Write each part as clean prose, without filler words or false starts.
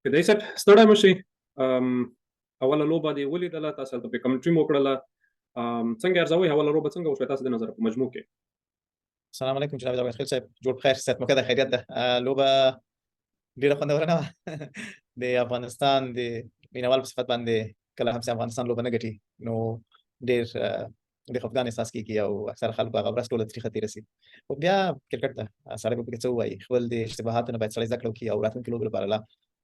کدی صاحب ستړی مشي. اوله لوبه دی ولیدله، تاسو هلته په کمنټري مو کړله. څنګه ارزوئ اوله لوبه څنګه وشوه تاسو د نظر په مجموع کې؟ السلام علیکم جناب داود خیل صاحب، جوړ بخیر، صحت مو ښه ده، خیریت ده. لوبه ډېره خوندوره نه وه. د افغانستان د مینوال په صفت باندې کله هم چې افغانستان لوبه نه ګټي نو ډېر خفګان احساس کېږي او اکثره خلکو هغه ورځ ټوله تریخه تېره شي. خو بیا کرکټ ته سړی به پکې څه ووایي، خپل د اشتباهاتو نه باید سړی زده کړه وکړي او راتلونکي لوبې لپاره لا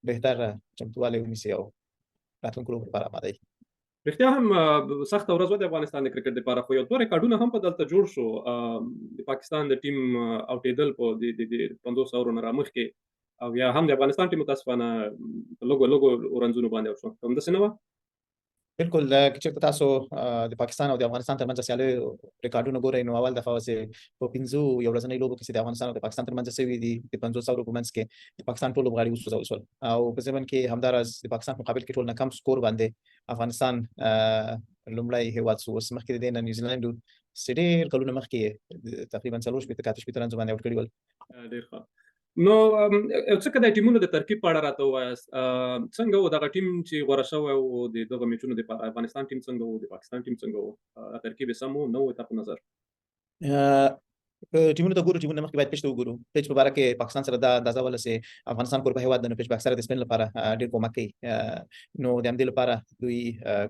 بهتر چمتووالی ونیسي او راتلونکو لوبو لپاره آماده وي. رښتیا هم سخته ورځ وه د افغانستان د کرکټ دپاره، خو یو دوه ریکارډونه هم په دلته جوړ شو. د پاکستان د ټیم اوټېدل په د 50 اورو نه رامخکې، او یا هم د افغانستان ټیم متاسفانه په لږو ورنځونو باندې وشو. همداسې نه وه؟ بالکل که چېرته تاسو د پاکستان او د افغانستان ترمنځ د سیالیو ریکارډونه ګورئ نو اول دفعه وه چې په 5 یو ورځنیو لوبو کې چې د افغانستان او د پاکستان ترمنځ شوي دي، د 50 اورو په منځ کې د پاکستان ټول لوبغاړي وسوځول شول او په ضمن کې همداراز د پاکستان په مقابل کې ټول نه کم سکور باندې افغانستان لومړی هېواد شو. اوس مخکې د دې نه نیوزیلینډ چې ډېر کلونه مخکې تقریبا 4 رنځو باندې آوټ کړي ول. ډېر ښه. نو یو څه که د ټیمونو د ترکیب په اړه راته ووایاست، څنګه و دغه ټیم چې غوره شوی و د دغه میچونو دپاره؟ افغانستان ټیم څنګه و، د پاکستان ټیم څنګه و؟ ترکیب یې سم و نه و تا په نظر؟ ټیمونو ته ګورو، ټیمونه مخکې باید پیچ ته وګورو. پیچ په باره کې پاکستان سره دا اندازه وله چې افغانستان کوربه هېواد ده نو پیچ به اکثره د سپین لپاره ډېر کومک کوي. نو د همدې لپاره دوی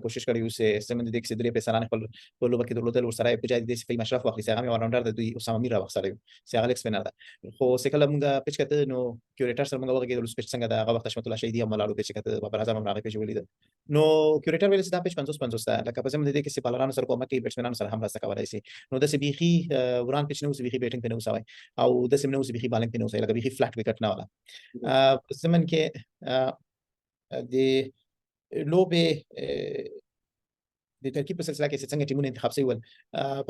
کوشش کړی و چې ضمن د دې کې چې 3 پیسران خپل په لوبه کې درلودل، ورسره یې په جای د دې چې فهیم اشرف واخلي چې هغه هم یو آلراونډر ده، دوی اسامه میر راوستلی و چې هغه لیګ سپینر ده. خو چې کله مونږ پیچ کته نو کیوریټر سره مونږ وغږېدلو چې پیچ څنګه ده. هغه وخت حشمت الله شهیدي هم ولاړ و پیچ کته، بابر اعظم هم راغی پیچ ولیده. نو کیوریټر ویل چې دا پیچ 50-50 ده، لکه په ضمن د دې کې چې بالرانو سره کومک کوي، بیټسمنانو سره هم مرسته کولی شي. نو داسې بیخي وران پیچ نه و چې بیخي بیټینګ پرې نه و سوی او داسې نه و چې بیخي بالنګ پرې نه و سوی، لکه بیخي فلټ وکټ نه وله. په ضمن کې د لوبې د ترکیب په سلسله کې چې څنګه ټیمونه انتخاب شوي ول،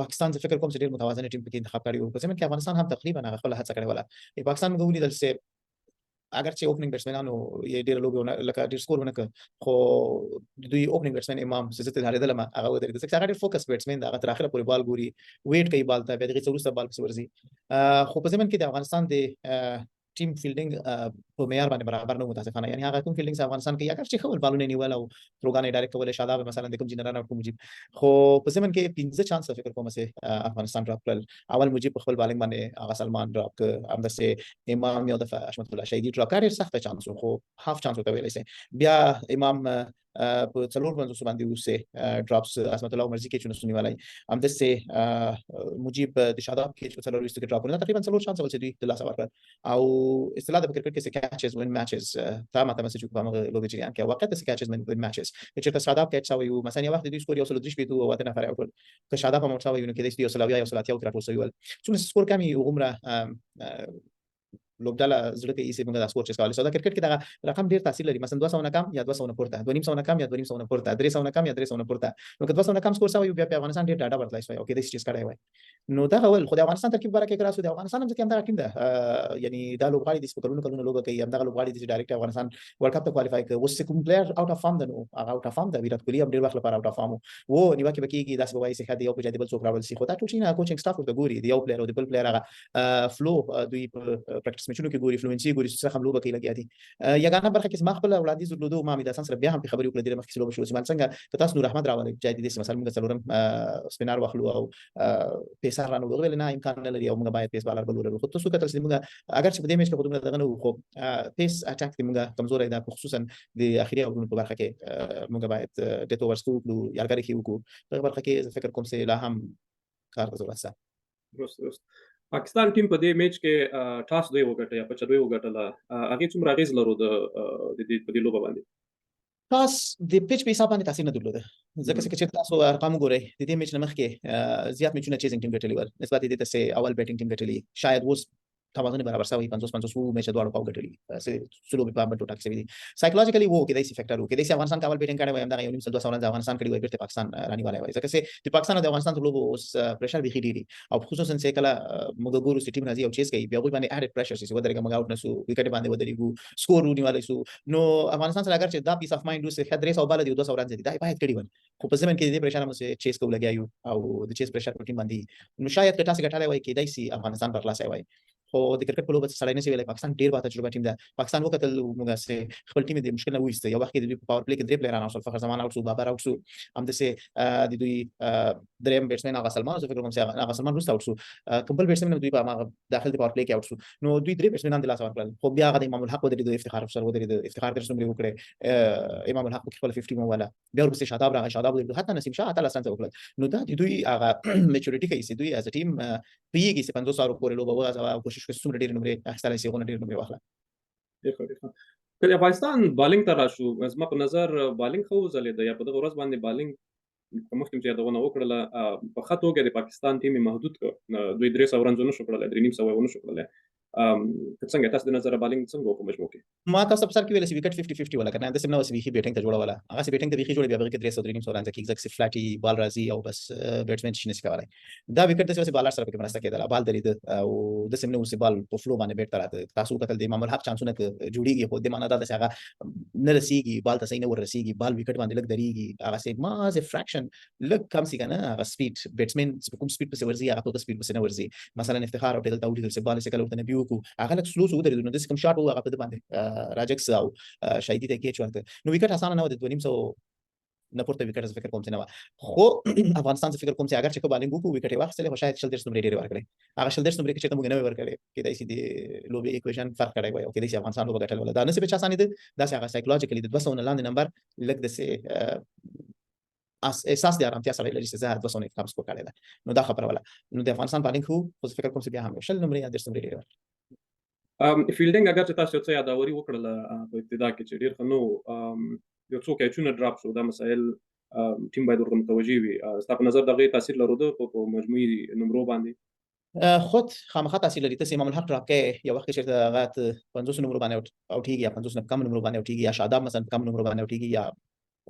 پاکستان زه فکر کوم چې ډېر متوازنه ټیم پکې انتخاب کړی و. په ضمن کې افغانستان هم تقریبا هغه خپله هڅه کړې وله. پاکستان موږ ولیدل چې اگر چې اوپننګ بیټسمنانو یې ډېره لوبې لکه ډېر سکور ونه کړ، خو دوی اوپننګ بیټسمن امام چې زه ترې حارېدلم هغه ودرېد، ځکه چې هغه ډېر فوکس بیټسمن دی، هغه تر اخره پورې بال ګوري، ویټ کوي بال ته، بیا د هغې څه وروسته بال پسې ورځي. خو په ضمن کې د افغانستان د ټیم فیلډینګ په معیار باندې برابر نه و متاسفانه. یعنې هغه کوم فیلډینګ چې افغانستان کوي اگر چې ښه ول بالونه یې نیول او تروګان یې ډایرکټ کول، شاداب مثلا د کوم جنرال او کوم مجیب، خو په ضمن کې 15 چانس فکر کوم چې افغانستان ډراپ کړل. اول مجیب په خپل بالنګ باندې هغه سلمان ډراپ کړ، همداسې امام یو دفعه حشمت الله شهیدي ډراپ کړ، ډېر سخته چانس و خو هاف چانس ورته ویلی شي. بیا امام په 4 باندې اوسه ډراپس عصمت الله عمرزي کې چونه سنیوالی، همداسې مجیب د شاداب کې چې 4 کې ډراپ کړل، تقریبا 4 چانس ول چې دوی د لاسه ورکړل. او اصطلاح د کرکټ کې چې کیچز وین میچز تا ماته مسج کوم هغه لوبې جریان کې واقعیت چې کیچز وین میچز چې تاسو شاداب کیچ شوی و مثلا یو وخت دوی سکور 103 پیټو او اته نفر اوټ که شاداب هم ورته وي نو کې د 100 او 100 ویل څونه سکور کمی عمره لوبډاله زړه کې ایسه موږ د سکور چیز کولای سو. دا کرکټ کې دا رقم ډیر تاثیر لري، مثلا 200 نه کم یا 200 نه پورته، 250 نه کم یا 250 نه پورته، 300 نه کم یا 300 نه پورته. نو که 200 نه کم سکور سوی بیا په افغانستان ډیر ډاډه ورتلای شوی او کې د چیز کړای وای. نو دا اول خو د افغانستان ترکیب باره کې کراسو د افغانستان هم ځکه هم دا ټیم ده، یعنی دا لوبغاړي د سپکرونو کلونه لوبه کوي، هم دا لوبغاړي چې ډایرکټ افغانستان ورلد کپ ته کوالیفای کوي. اوس کوم پلیئر اوټ اف فارم ده، نو هغه اوټ اف فارم ده، ویرات کوهلی هم ډیر وخت لپاره اوټ اف فارم وو، نیوکه بکیږي داس بوای چې خدای یو په جدي بل څوک راول شي. خو دا ټول شي نه کوچینګ سټاف ورته ګوري، دی یو پلیئر او د بل پلیئر هغه فلو دوی په پریکټیس میچونو کې ګوري، فلوئنسي ګوري چې څه هم لوبه کوي لګیا دي. یګانه برخه کې ما خپل وړاندیز درلودو، ما مې د سره بیا هم په خبرې وکړه د مخکې لوبه شو چې څنګه که تاسو نور احمد راولئ جای دي مثلا موږ څلورم سپینر واخلو او پیسار رانو ویل نه امکان نه لري او موږ باید پیس بالر بل ولرو. خو تاسو کتل چې موږ اگر چې په دې میچ کې خودمون دغه نو خو پیس اټاک دی موږ کمزوري ده، خصوصا د اخیری اوورونو په برخه کې موږ باید ډیټ اوورستو یارګری کې وکړو. په برخه کې فکر کوم چې لا هم کار ضرورت ده. درست. پاکستان ټیم په دې میچ کې ټاس دوی وګټه یا په چدوي وګټله، هغه څومره اغیز لرو د دې په دې لوبه باندې؟ ټاس د پیچ په حساب باندې تاثیر نه درلوده، ځکه چې تاسو ارقام وګورئ د دې میچ نه مخکې زیات میچونه چیزینګ ټیم ګټلی ول نسبت دې ته چې اول بیټینګ ټیم ګټلی، شاید اوس توازن برابر شوی 50-50 وو میچ دواړو پاو ګټلی سلو په باندې ټاک شوی دي. سایکولوژیکلی وو کې دای سي فیکټر وو کې دای سي افغانستان کابل بیټینګ کړي وای هم دا یو نیم سل 200 رن افغانستان کړي وای بیرته پاکستان رانی والے وای، ځکه چې د پاکستان او د افغانستان ټولو اوس پریشر به خېډيري او خصوصا چې کله موږ ګورو چې ټیم راځي او چیز کوي بیا غوي باندې اډ پریشر شي ودرګه موږ اوټ نسو وکټ باندې ودرېګو سکور ونیوالای سو. نو افغانستان سره اگر چې دا پیس اف مایند وسه خدري او بل دی 200 رن دي دا باید کړي ون، خو په زمين کې دې پریشر هم چې چیز کو لګیایو او د چیز پریشر په ټیم باندې نو شاید کټه څنګه ټاله وای کې دای سي افغانستان پر خلاص وای. خو د کرکټ په لوبه سړی نشي ویلای پاکستان ډیر با تجربه ټیم ده پاکستان وکتل موږ سه خپل ټیم د مشکل نه وېسته یو وخت کې د پاور پلی کې درې پلیران او فخر زمان او بابر او هم د سه د دوی دریم بیټسمن هغه سلمان زه فکر کوم چې هغه سلمان روسته او کمبل بیټسمن دوی په داخل د پاور پلی کې او نو دوی درې بیټسمنان د لاس ورکړل خو بیا هغه امام الحق ودرې د افتخار افسر ودرې د افتخار تر څومره وکړي امام الحق خپل 50 مو ولا بیا ورپسې شاداب راغی شاداب حتی نسیم شاه تعالی سره وکړل نو دا دوی هغه میچورټی کوي چې دوی از ټیم پیږي چې 500 سال پورې لوبه وغځه او کوشش کوي څومره ډیر نمبر اخیستلای شي غوونه ډیر نمبر واخله که افغانستان بالینګ ته راشو زما په نظر بالینګ خو زلید یا په دغه ورځ باندې بالینګ مخکې چې یادونه وکړله په ښه توګه د پاکستان ټیم محدود کړ دوی 300 رنز ونه شو کړلی 350 ونه شو کړلی څنګه تاسو د نظر بالینګ څنګه وکړو مجموع کې ما تاسو په سر کې ویل چې وکټ 50 50 ولا کنه د سیمه وسې بيخي بیټینګ ته جوړه ولا هغه سي بیټینګ ته بيخي جوړه بیا هغه کې 300 رنز کې ایگزیکټ فلاټي بال راځي او بس بیټسمن شي نشي کولای دا وکټ د سیمه بالر سره په مرسته کېدل بال درید او د سیمه وسې بال په فلو باندې بیٹ تراته تاسو کتل د امام الحق چانسونه جوړیږي خو د معنا دا چې هغه نه رسیږي بال ته صحیح نه ور رسیږي بال وکټ باندې لګ دریږي هغه سي ما از فراکشن لګ کم سي کنه هغه سپیډ بیټسمن کوم سپیډ په ورزي هغه په سپیډ په نه ورزي مثلا افتخار او ټیل تاوډي د بال سره کله ورته بیو کو هغه لک سلو سو درید نو د کوم شاټ هغه په باندې راجکس او شایدی ته کې چورته نو وکټ اسانه نه و د 200 نه پورته وکټ فکر کوم چې نه خو افغانستان څخه فکر کوم چې اگر چې کو بالینګ وکړو وکټ یې واخیستل خو شاید شل درس نمبر ډیر ورکړي هغه شل درس نمبر کې چې موږ نه ورکړي کېدای شي د لوبي ایکویشن فرق کړی وي او کېدای شي افغانستان لوبه ګټل ولا دا نه څه په اسانه ده دا څنګه سایکولوژیکلی د 200 لاندې نمبر لګ د سه احساس د آرامتیا سره لري چې زه 200 کم سکور کړی دا نو دا خبره ولا نو د افغانستان بالینګ خو فکر کوم چې بیا هم شل نمبر یا درس نمبر ډیر فیلډینګ اگر چې تاسو څه یادوري وکړله په ابتدا کې چې ډیر نو یو څو کیچونه ډراپ شو دا مسایل ټیم باید ورته متوجي وي تاسو په نظر دغه تاثیر لرود په مجموعي نمبرو باندې خود خامخا تاثیر لري ته امام الحق ډراپ کې یو وخت چې غات 500 نمبر باندې اوټیږي یا 500 کم نمبر باندې اوټیږي یا شاداب مثلا کم نمبر باندې اوټیږي یا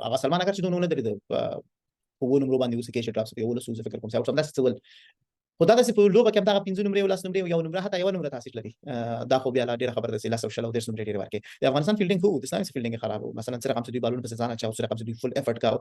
هغه سلمان اگر چې دونه درید په وو نمبر باندې اوس کې چې ډراپ یو له سوزه فکر کوم چې او څه ول خو دا د په لوبه کې دا 5 نمبر یو لاس نمبر یو نمبر حتی یو نمبر تاثیر لري دا خو بیا لا ډیره خبره ده چې لاس او شلو درس نمبر ډیر ورکه د افغانستان فیلډینګ خو د ساينس فیلډینګ خراب وو مثلا سره کوم چې دوی بالون په ځان اچاو سره کوم چې دوی فل افورت کاو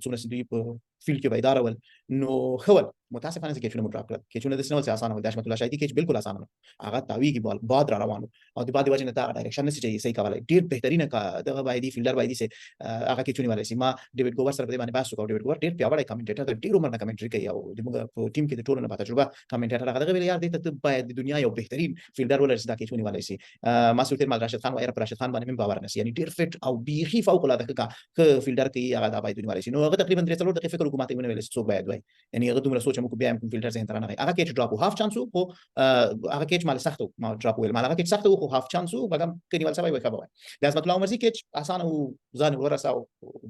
څومره چې دوی په فیلډ کې وایدار ول نو خول متاسفانه چې کېچونه ډراپ کړل کېچونه د سنول اسانه و د حشمت الله شایدی کېچ بالکل اسانه نه هغه تاویږي بال باد را روانو او د باد وجه نه دا ډایرکشن نه صحیح کولای ډیر بهترینه کا دغه باید فیلډر باید سي هغه کېچونه ولای سي ما ډیوډ ګوور سره په باندې بحث وکړ ډیوډ ګوور ډیر پیاوړی کمنټیټر ډیر عمر نه کمنټري کوي او د موږ په ټیم کې د ټولو نه په تجربه کمنټیټر هغه دغه ویل یار دې ته باید د دنیا یو بهترین فیلډر ولر دا کېچونه ولای سي مسعود تیر مال راشد خان وایر پر راشد خان باندې باور نه سي یعنی ډیر فټ او بیخي فوق العاده کا فیلډر کوي هغه دا باید ولای سي نو هغه تقریبا 3 څلور دقیقې فکر حکومت یې ونه ویل څو باید وای یعنی هغه دومره سوچ مو کو بیا هم فیلډر ځین تر نه هغه کېچ ډراپ هاف چانس خو هغه کېچ مال سخت ما ډراپ ویل مال هغه کېچ سخت خو هاف چانس بګم کني ول سبا وای خبره د عظمت الله عمر سي کېچ اسانه ځان ورساو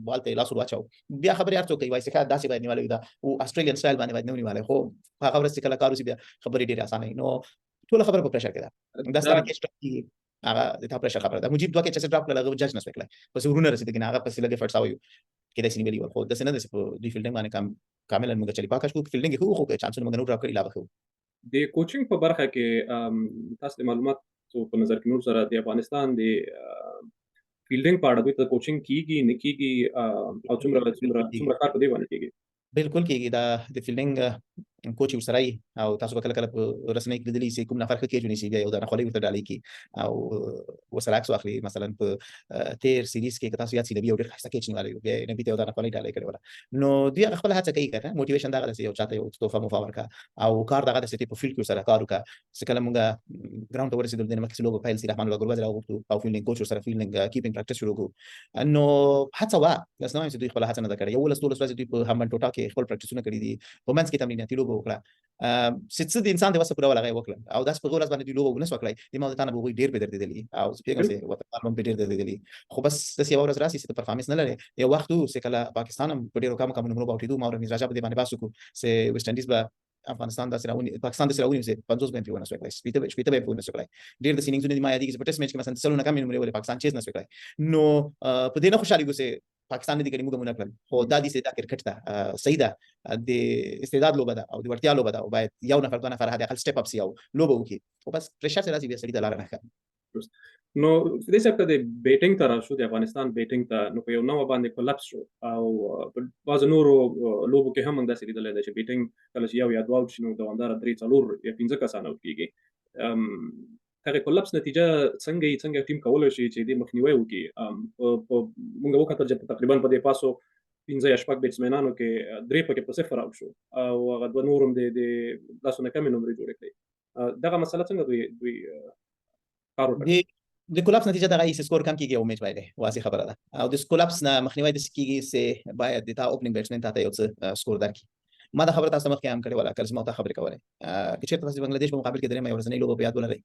بالته لاس ورچاو بیا خبره ارته کوي وای څخه داسې باید نیولې دا او استرالین سټایل باندې باید نیولې خو هغه ورسې کله کارو سي بیا خبره ډیره اسانه نو ټول خبره په پرشر کې ده دا ستاسو کېچ هغه د تا پرشر خبره ده مجيب دوه کېچ ډراپ کړل هغه جج نه سپکله پس ورونه رسیدګ نه هغه پس لګي فرصاوي کې د سینې ویل خو د سینې د دوی فیلډینګ باندې کاملا موږ چلی پاکش کو فیلډینګ خو چانسونه موږ نو ډراپ کړی لا بخو د کوچینګ په برخه کې تاسو د معلوماتو په نظر کې نور سره د افغانستان د فیلډینګ په اړه د کوچینګ کیږي نه کیږي او څومره کار په دی باندې کیږي بالکل کېږي دا د فیلډینګ کوچ وسرای او تاسو کله کله په رسنۍ کې لیدلی سي کوم نفر کې جونی سي بیا یو دا خولي ورته ډالي کی او وسراکس واخلي مثلا په تیر سیریز کې تاسو یاد سي د یو ډېر خاصه کې چنوالي بیا نه بیت یو دا خولي ډالي کړي ولا نو دوی خپل هڅه کوي کنه موټیویشن دا غلسي یو چاته یو توفه مفاور کا او کار دغه د سټي په فیلډ کې سره کار وکا سکه لمغه ګراوند اور رسیدل دنه مخکې لوګو فایل سي رحمان الله ګورباز راو او فیلډینګ کوچ سره فیلډینګ کیپینګ پریکټیس شروع کو نو هڅه وا لاسنه چې دوی خپل هڅه نه کړي یو لس ورځې دوی په همبل ټوټا کې خپل پریکټیسونه کړی دي په منځ کې تمرینات لوګو وکړه څه د انسان د وسه پوره ولغه وکړه او داس په غوړ باندې دی لوګو نس وکړای د ما ته نه بوغي ډیر به درته دي او پیګم سي وته فارم به ډیر درته دي خو بس د سی اورز راسي ست پرفارمنس نه لري یو وخت سه کله پاکستان په ډیرو کم نمبر باندې دوه ماور میز راځه په باندې باسو کو سه ویسټ انډیز به افغانستان د سراونی پاکستان د سراونی سه 50 بنت ونه سوکړای سپیته به پونه سوکړای ډیر د سینینګ زونه ما یادی چې په ټیسټ میچ کې مثلا سلونه کم نمبر ولې پاکستان چیز نه سوکړای نو په دې نه خوشالي ګوسه پاکستان دې کړي موږ مونږ کړل خو دا دې ستا کرکټ ته صحیح ده د استعداد لوبه ده او د ورتیا لوبه ده او باید یو نفر دوه نفر هدا خپل سټپ اپ سي او لوبه وکي خو بس پريشر سره راځي بیا سړي د لار نه ښه نو دې سکه د بیټینګ تر شو د افغانستان بیټینګ ته نو په یو نو باندې کولاپس شو او باز نورو لوبو کې هم موږ داسې لیدل چې بیټینګ کله چې یو یا دوه شنو دوامدار 3 4 یا 15 کسانه کیږي هغه کولپس نتیجه څنګه ټیم کولای شي چې د مخنیوي وکړي. موږ وکړل چې تقریبا په دې پاسو 15 شپږ بیټسمنانو کې 3 پکې په صفر اوټ شو او هغه د نورم د لاسونه کم نمبر جوړ کړي. دغه مسله څنګه دوی کار وکړي؟ د کولپس نتیجه دغه ای سکور کم کیږي او میچ باندې واضح خبره ده او د کولپس نه مخنیوي د سکیږي سه باید د تا اوپننګ بیټسمن ته یو څه سکور درکړي. ما دا خبره تاسو مخکې هم کړې ولا کله ما ته خبرې کولې چې چېرته تاسو بنگلاديش په مقابل کې درې مې ورځنی لوبه په یاد ولرئ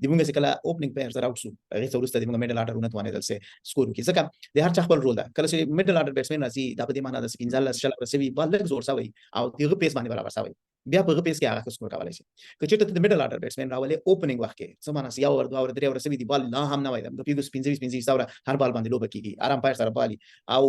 د موږ څخه کله اوپننګ پیئر سره اوټ شو هغه څو ورسته د موږ میډل آرډرونه توانېدل سه سکور وکړي ځکه د هر چا خپل رول ده. کله چې میډل آرډر بیټسمن راځي دا په دې معنی ده چې 15 شل رسوي بال لږ زور سوي او دغه پیس باندې برابر سوي بیا په پیس کې هغه سکور کولای شي. که چېرته د میډل آرډر بیټسمن راولې اوپننګ وخت کې سمانه یو ور دوه ور درې ور رسوي دی بال لا هم نه وای د پیګو 15 سوره هر بال باندې لوبه کیږي آرام پایر سره بالي او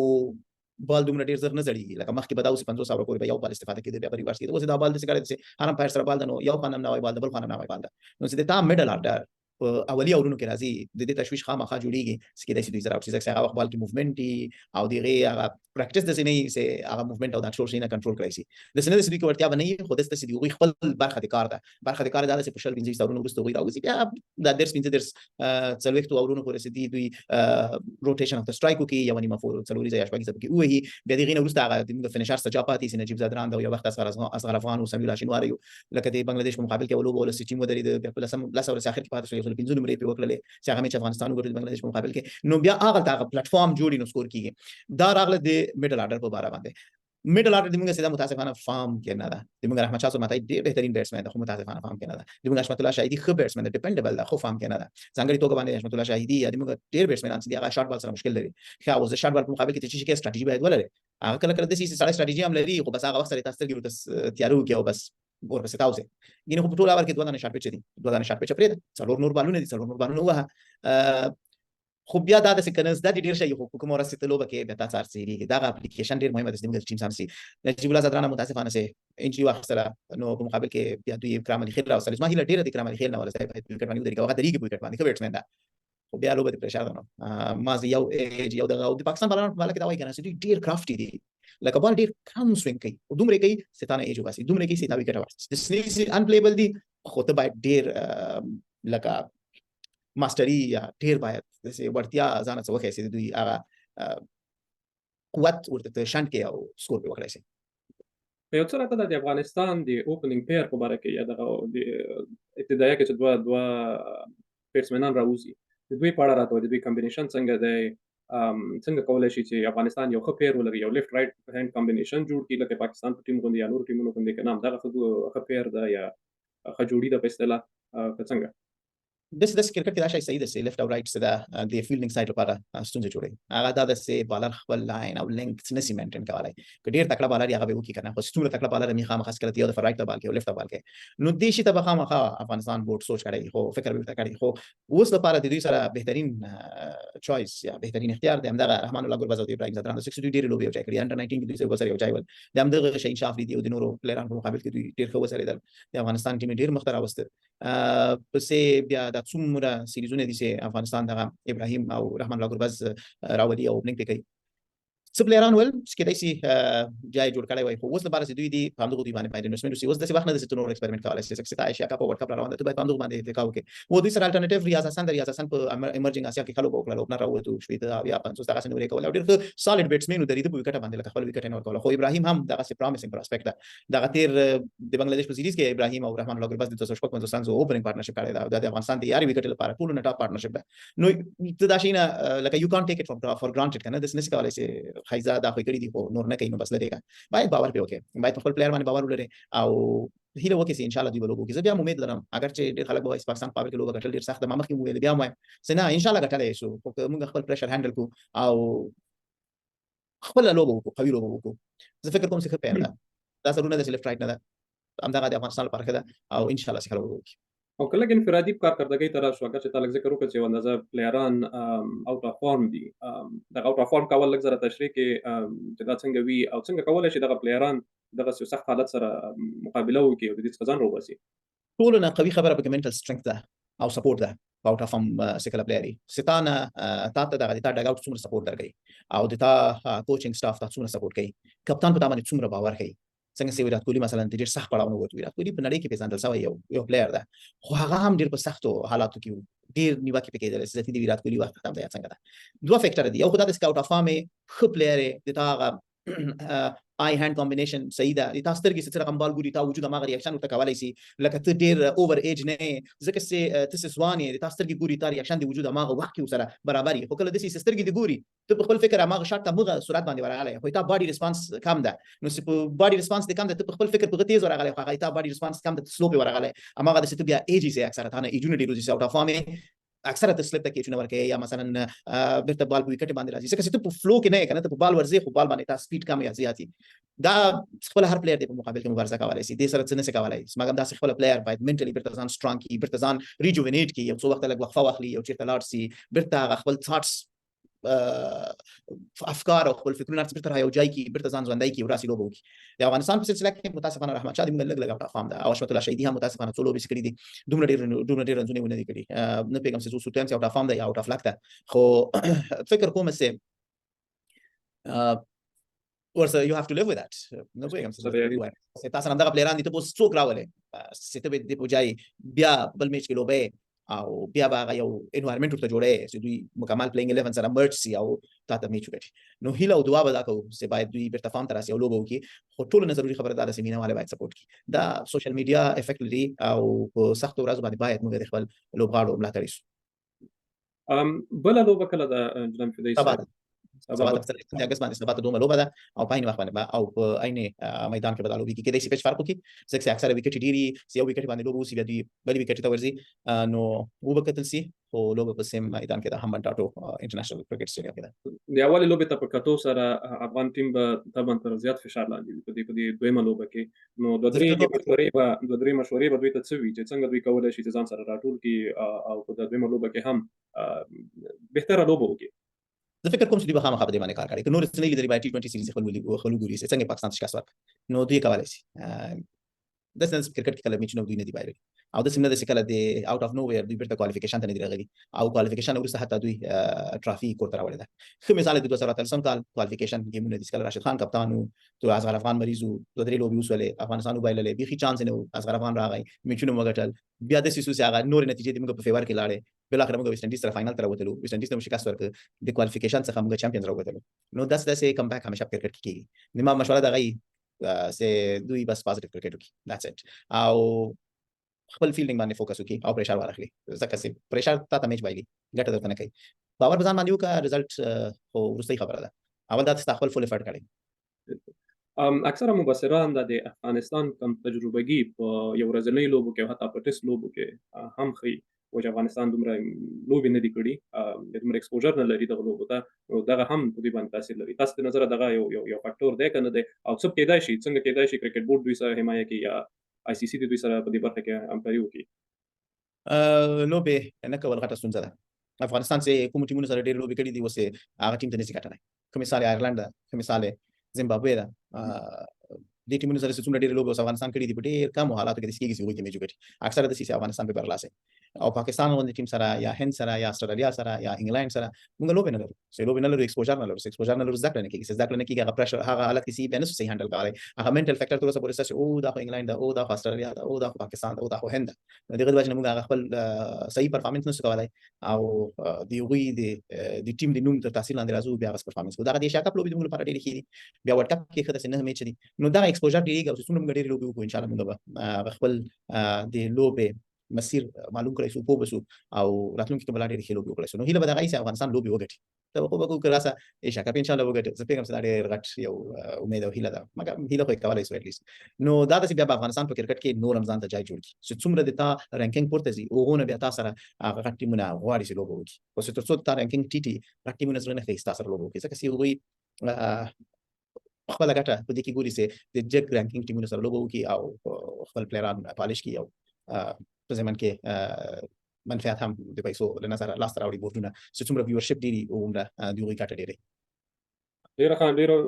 بال دومره ډیر زر نه زړیږي لکه مخکې به دا اوس 500 سوره پورې به یو بال استفاده کېده بیا په ریورس کې اوس دا بال د څه کړي آرام پایر سره بال نو یو خانم نه وای بال د بل خانم نه وای بال نو چې دا میډل آرډر اولی اورونو کې راځي د دې تشویش خامخا جوړیږي چې د دوی سره چې هغه وخت بال کې موومېنت او دغه هغه پریکټیس د سینې سه هغه موومېنت او د ټول شي نه کنټرول کړی شي د سینې د سړي کې ورتیا بنئ خو د ستاسو دی خپل برخه د کار ده دا چې په شل 15 اورونو وروسته وي راوځي بیا د درس 15 څلويخت اورونو پورې سدي دوی روټیشن اف د سټرایک کوي یو نیمه فور څلوري ځای شپږ ځکه وي بیا دغه نه وروسته هغه د فینیشر سجاپاتي سي نجيب زادران دا یو وخت اصغر افغان او سميل شینواری لکه د بنگلاديش په مقابل کې ولوب ول سچیم ودرې د په لاسه ور اخر کې پاتې شو 15 نمبر په وکړلې چې هغه چې افغانستان وګوري بنگلاديش په مقابل کې نو بیا هغه پلیټ فارم جوړی نو سکور کیږي دا راغله د میډل آرډر په باره باندې. میډل آرډر د موږ سره متاسفانه فارم کې نه ده د موږ رحمت شاه سماتای ډېر بهترین بیټسمن ده خو متاسفانه فارم کې نه ده د موږ حشمت الله شاهدي خو بیټسمن ده ډیپندبل ده خو فارم کې نه ده څنګه توګه باندې حشمت الله شاهدي یا د موږ ډېر بیټسمنان چې هغه شارټ بال سره مشکل لري خو اوس شارټ بال په مقابل کې چې کې ستراتیژي باید ولري هغه کله کله د سې سړی ستراتیژي هم لري خو بس هغه وخت سره تاسو ته تیارو کې او بس ګور په ستاوزه ګینه په ټول اور کې دوه دانه شارټ پچ دي دوه دانه شارټ پچ پرې ده څلور نور بالونه دي څلور نور بالونه وه خو بیا دا د سکنس د ډیر شي خو کوم ورسته لوبه کې بیا تاسو ارسيري دا اپلیکیشن ډیر مهمه ده چې موږ ټیم سامسي نجیب الله زدران متاسفانه سه انجی واخسره نو په مقابل کې بیا دوی کرام علي خیل راوستل ما هیله ډیره د کرام علي خیل نه ولا ځای په وکټ باندې درې هغه طریقې په وکټ باندې بیټسمن ده خو بیا لوبه د پرشار ده نو ما یو ایج یو د پاکستان بلانو په ملک دا وایي کنه چې ډیر کرافټي دي لکه بال ډیر کم سوینګ کوي او دومره کوي ستانه ایج واسي دومره کوي ستا وکټ واسي د سنیکس ان پلیبل دي خو ته باید ډیر لکه ماستری یا ډیر باید د ورتیا ځان څه وکړي چې دوی هغه قوت ورته شانت کې او سکور په وکړي شي. په یو څه راته د افغانستان د اوپننګ پیر په اړه کې یا د ابتدایي کې چې دوه بیټسمنان راوځي د دوی په اړه راته د دوی کمبینیشن څنګه دی څنګه کولای شي چې افغانستان یو ښه پیر ولري یو لیفت رائټ هاند کمبینیشن جوړ کړي لکه پاکستان په ټیم غوندي یا نور ټیمونو غوندي کنه دغه ښه پیر ده یا ښه جوړی ده په اصطلاح څنګه د کرکټ کې دا شی صحیح ده چې لیفت او رائټ سره د فیلډینګ سایډ لپاره ستونزې جوړي هغه دا د سه بالر خپل لاین او لینک نسی مینټین کولای که ډیر تکړه بالر هغه به وکی کنه خو ستوره تکړه بالر می خامخاس کړی یو د رائټ بال کې او لیفت بال کې نو د شي ته خامخا افغانستان بورډ سوچ کړي خو فکر به وکړي خو اوس لپاره د دوی سره بهترین چويس یا بهترین اختیار دی همدغه رحمان الله ګورباز او ابراهیم زدران د 62 ډیر لوبي او چای کړی انډر 19 کې دوی سره وسره یو چای ول د همدغه شي انصاف دي او د نورو پلیرانو په مقابل کې دوی ډیر ښه وسره دي د افغانستان ټیم ډیر مختره وسته پسې بیا د څومره سیریزونه دي چې افغانستان دغه ابراهیم او رحمان الله ګورباز راولي او اوپننګ کوي څه پلیران ول چې دای سي جای جوړ کړی وای خو اوس لپاره چې دوی دي په همدغه دوی باندې پایډ انویسټمنټ وسی اوس د څه وخت نه د ستونو ایکسپریمنټ کولای شي چې ستای شي کا په ورکړه روان ده ته په همدغه باندې وکاو کې و دوی سره الټرنیټیو ریاض حسن په ایمرجنګ اسیا کې خلک وکړل اوپنر راوته شوې ته یا 500 تاسو نو ریکول او ډېر سالډ بیټسمن درې د وکټ باندې لکه خپل وکټ نه ورکول خو ابراهیم هم دغه سي پرومیسینګ پروسپیکټ ده دغه تیر د بنگلاديش په سیریز کې ابراهیم او رحمان الله ګورباز د 255 سنز اوپننګ پارتنرشپ کړی دا د افغانستان د یاري وکټ لپاره ټول نه ټاپ پارتنرشپ ده نو دا شي نه لکه یو کانټ ټیک اټ فور ګرانټډ کنه د سنس کولای شي خایزه دا خو کړی دی خو نور نه کوي نو بس لريګا باید باور په وکي باید خپل پلیئر باندې باور ولري او هیله وکي چې ان شاء الله دوی به لوبو کې زه بیا امید لرم اگر چې ډیر خلک به پاکستان په کې لوبه ګټل ډیر سخت ما مخکې ویل بیا وایم سنا ان شاء الله ګټلای شو خو موږ خپل پريشر هندل کو او خپل لوبه کو قوي لوبه کو زه فکر کوم چې ښه پیدا دا سرونه د لیفت رائټ نه ده همدغه د افغانستان لپاره ده او ان شاء الله چې خلک وکي او کله انفرادي کارکردګۍ طرف شو اگر چې تعلق ذکر وکړي چې اندازه پلیران اوټ اف فارم دي د اوټ اف فارم کول لږ زره تشریح کې چې دا څنګه وي او څنګه کولای شي دغه پلیران دغه سخت حالت سره مقابله وکړي او د دې څخه ځان وباسي ټول نه قوي خبره په منټل سټرنګث ده او سپورټ ده اوټ اف فارم سکل پلیری ستانه تاسو دغه د ډاګ اوټ څومره سپورټ درکړي او د تا کوچینګ سټاف تاسو څومره سپورټ کوي کپتان په تاسو باندې څومره باور کوي څنګه چې ویرات کوهلی مثلا ډېر سخت پړاو ووت. ویرات کوهلی په نړۍ کې پیژندل شوی یو پلیئر ده، خو هغه هم ډېر په سختو حالاتو کې ډېر نیوکې پکې کېدلې چې د ویرات کوهلی وخت هم دی څنګه ده. دوه فیکټر دي، یو خو دا د سکاوټ اف فارم ښه پلیئر د تا هغه آی هاند کمبینیشن صحیح ده، د تاسو سترګې چې رقم بال ګوري تا وجود هغه ریاکشن ورته کولای شي، لکه ته ډېر اوور ایج نه ځکه چې ته ځوان یې، د تاسو سترګې ګوري تا ریاکشن د وجود هغه وخت کې سره برابر یي، خو کله داسې سترګې دې ګوري ته په خپل فکر هغه شاټ ته مغه سرعت باندې ورغلی، خو تا باډي ریسپانس کم ده، نو چې په باډي ریسپانس دې کم ده ته په خپل فکر په تیز ورغلی، خو هغه تا باډي ریسپانس کم ده سلو په ورغلی، هغه د ست بیا ایج یې اکثره ثانه ایجونه ډېر دي اوټ اف فارم اکثره ته سلیپ تکي چونه ورکه یا مثلا بیرته بال په وکټ باندې راځي، ځکه چې ته په فلو کې نه کنه، ته په بال ورځي خو بال باندې تا سپیډ کم یا زیاتی، دا خپل هر پلیئر دی په مقابل کې مبارزه کولای شي، دې سره څه نه کولای شي، مګر دا خپل پلیئر باید منټلی بیرته ځان سترونګ کی، بیرته ځان ریجوینیټ کی، یو څو وخت لږ وقفه واخلي، یو چیرته لاړ شي، بیرته خپل ثاټس افکار او خپل فکرونه بیرته را یو ځای کی، بیرته ځان ژوندۍ کی، وراسي لوبو کی. د افغانستان په سلسله کې متاسفانه رحمت شاه د موږ لږ لږ فهم ده، او اشرف الله شهیدي هم متاسفانه څو لوبې کړې دي، دومره ډېر رنځونه ونه دي کړي، نه پیغام چې سوتن او فهم ده یا اوټ اف لک ده، خو فکر کوم چې ورسره you have to live with that. نو پیغام چې تاسو هم دغه پلیران دي ته اوس څوک راولې چې ته به د پوجای بیا بل میچ کې لوبې او بیا به یو انوایرنمنت ورته جوړې چې دوی مکمل پلینګ 11 سره مرج سي او تاسو میچ وکړي، نو هیله او دعا به دا کوو چې باید دوی بیرته فارم تر یو لوبو کې، خو ټول نه ضروري خبره ده چې مینه والے باید سپورټ کړي، دا سوشل میډیا افیکټ لري او په سختو ورځو باندې باید موږ د خپل لوبغاړو ملاتړ وکړو. بل لوبه کله د جناب فدایي صاحب سبا ته په اگست باندې سبا ته دومره لوبه ده او په عین وخت باندې او په عین میدان کې بدلو کې کېدای شي په فرق وکړي، ځکه اکثره وکټ ډيري سی یو وکټ باندې لوبو سی بیا دی بل وکټ ته ورځي، نو وبکتل سي او لوبه په سیم میدان کې د همبن ټاټو انټرنیشنل کرکټ سټیډیم کې ده. د اول لوبه ته په کتو سره افغان ټیم به طبعا تر زیات فشار لاندې په دې دویمه لوبه کې، نو د درې مشورې به دوی ته څه وي چې څنګه دوی کولای شي چې ځان سره راټول کړي او په دویمه لوبه کې هم بهتره لوبه وکړي. زه فکر کوم چې دوی به خامخا په دې باندې کار کوي، که نور څه نه لیدلي باید ټي 20 سیریز خپل ګوري چې څنګه پاکستان شکست ورکړي، نو دوی کولای شي د سنس کرکټ کې کله میچونه دوی نه دی بایلي او د سیمه د سکله د اوټ اف نو ویر دوی بیرته کوالیفیکیشن ته نه دی راغلي او کوالیفیکیشن ورسته حتی دوی ټرافي کورته راوړل ده. خو مثال د 2013 کال کوالیفیکیشن ګیمونه د سکله راشد خان کپتانو تو اصغر افغان مریضو د درې لوبي وسولې افغانستان وبایللې بيخي چانس نه اصغر افغان راغی میچونه وګټل، بیا د سیسو سره نور نتیجې د موږ په فیور کې لاړې، بل اخر موږ ویسټ انډیز سره فائنل تر وته ویسټ انډیز ته شکست ورکړ، د کوالیفیکیشن څخه موږ چمپیونز راوته، نو داسې کم بیک همیشه کرکټ کې کیږي، نو ما مشوره ده غي سه دوی بس پازیټیو کرکټ وکي داتس اټ او خپل فیلډینګ باندې فوکس وکي او پریشر واخلي، ځکه چې پریشر تا میچ بایلي ګټه درته نه کوي، باور بزان باندې وکړه رزلټ خو ورستۍ خبره ده، اول دا خپل فول افورت کړي. اکثره مبصران د افغانستان کم تجربهګي په یو ورځنۍ لوبو کې حتی په ټیسټ لوبو کې هم خي او چې افغانستان دومره لوبې نه دي کړي، دومره ایکسپوژر نه لري دغه لوبو ته، نو دغه هم په دې باندې تاثیر لري. تاسو د نظر دغه یو فاکټور دی کنه دی او څه کېدای شي څنګه کېدای شي کرکټ بورډ دوی سره حمایت کوي یا آی سی سی دوی سره په دې برخه کې همکاري وکړي؟ لوبې نه کول غټه ستونزه ده، افغانستان چې کوم ټیمونو سره ډېر لوبې کړې دي وسه هغه ټیم ته نشي ګټلای، کوم مثال آیرلند ده، کوم مثال زیمبابوے ده، د ټیمونو سره څومره ډېر لوبې افغانستان کړې دي په ډېر کم حالاتو کې د سکیږي چې وګړي میچ وکړي، اکثره د سیسي افغانستان په برلاسه او پاکستان باندې ټیم سره یا هند سره یا استرالیا سره یا انګلند سره موږ لوبې نه لرو، چې لوبې نه لرو ایکسپوژر نه لرو، ایکسپوژر نه لرو ځکه نه کېږي، ځکه نه کېږي هغه پرشر هغه حالت کې سی به نه صحیح هندل کوي، هغه منټل فیکټر تر اوسه پورې څه او دا خو انګلند ده او دا خو استرالیا ده او دا خو پاکستان ده او دا خو هند ده، دغه وجه نه موږ هغه خپل صحیح پرفارمنس نشو کولای او دی وی د ټیم د نوم تر تحصیل لاندې راځو بیا غس پرفارمنس دا د ایشیا کپ لوبې موږ لپاره ډېرې ښې دي، بیا ورلد کپ کې خدای نه میچ دي، نو دا ایکسپوژر ډېرېږي او څومره موږ ډېرې لوبې وکړو ان شاء الله موږ به خپل د لوبې مسیر معلوم کړی شو پوه بشو او راتلونکي کې بل ډېر ښه لوبې وکړی شو، نو هیله به دغه چې افغانستان لوبې وګټي ته خو به کو کراسه ایشیا کپ ان شاء الله وګټي، زه پیغام سره ډېر غټ یو امید او هیله ده، مګر هیله خو کولای شو اټلیست، نو دا چې بیا افغانستان په کرکټ کې نور رمضان ته ځای جوړ کړي چې څومره د تا رانکینګ پورته زی او غونه بیا تاسو سره هغه غټ ټیمونه غواړي چې لوبې وکړي، او چې تر څو تا رانکینګ ټي ټي غټ ټیمونه سره نه کوي تاسو سره لوبې وکړي، ځکه چې وګوي خپل ګټه په دې کې ګوري چې د جګ رانکینګ ټیمونو سره لوبې وکړي او خپل پلیران پالش کړي او په زمن کې منفعت هم د پیسو له نظر لاس راوړي بورډونه چې څومره ویورشپ ډیری او عمره د یوې ګټه ډیری.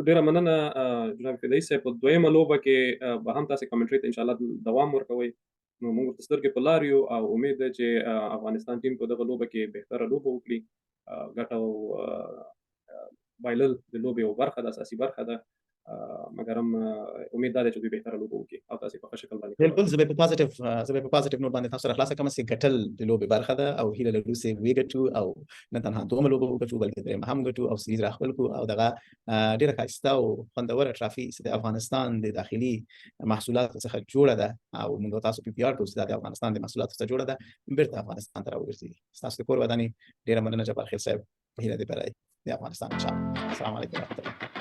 ډیره مننه جناب فدایي صاحب، په دویمه لوبه کې به هم تاسو کمنټري ته ان شاء الله دوام ورکوي، نو موږ ورته سترګې په لار یو او امید ده چې افغانستان ټیم په دغه لوبه کې بهتره لوبه وکړي، ګټه او بایلل د لوبې یو برخه ده، اساسي برخه ده، مګر هم امید دا دی چې دوی بهتره لوبه وکړي او داسې په ښه شکل باندې بالکل زه به په پازیټیو نوټ باندې تاسو سره خلاصه کوم چې ګټل د لوبې برخه ده او هیله لرو چې وګټو او نه تنها دومره لوبه وګټو بلکې درېیمه هم ګټو او سیریز راخپل کو او دغه ډیره ښایسته او خوندوره ټرافي چې د افغانستان د داخلي محصولاتو څخه جوړه ده او موږ تاسو پی آر کوو چې دا د افغانستان د محصولاتو څخه جوړه ده بیرته افغانستان ته راوګرځي تاسو د کور ودانۍ ډیره مننه جبار خیل صاحب هیله دې برای د افغانستان ان شاء الله السلام علیکم ورحمۃ اللہ